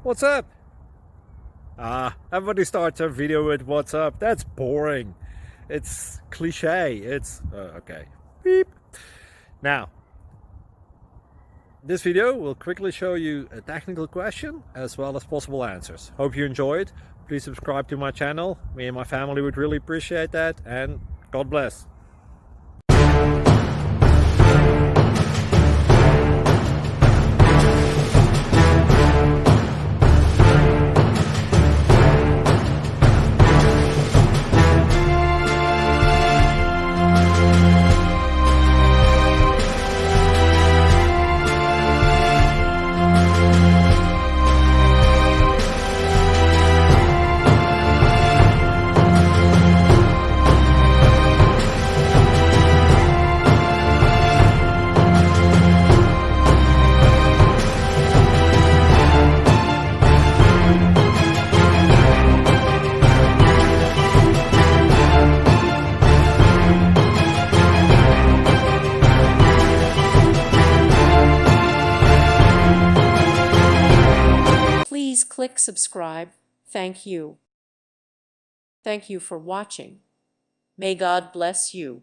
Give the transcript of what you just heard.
What's up? Everybody starts their video with what's up. That's boring. It's cliche. It's okay. Beep. Now, this video will quickly show you a technical question as well as possible answers. Hope you enjoyed. Please subscribe to my channel. Me and my family would really appreciate that, and God bless. Please click subscribe. Thank you. Thank you for watching. May God bless you.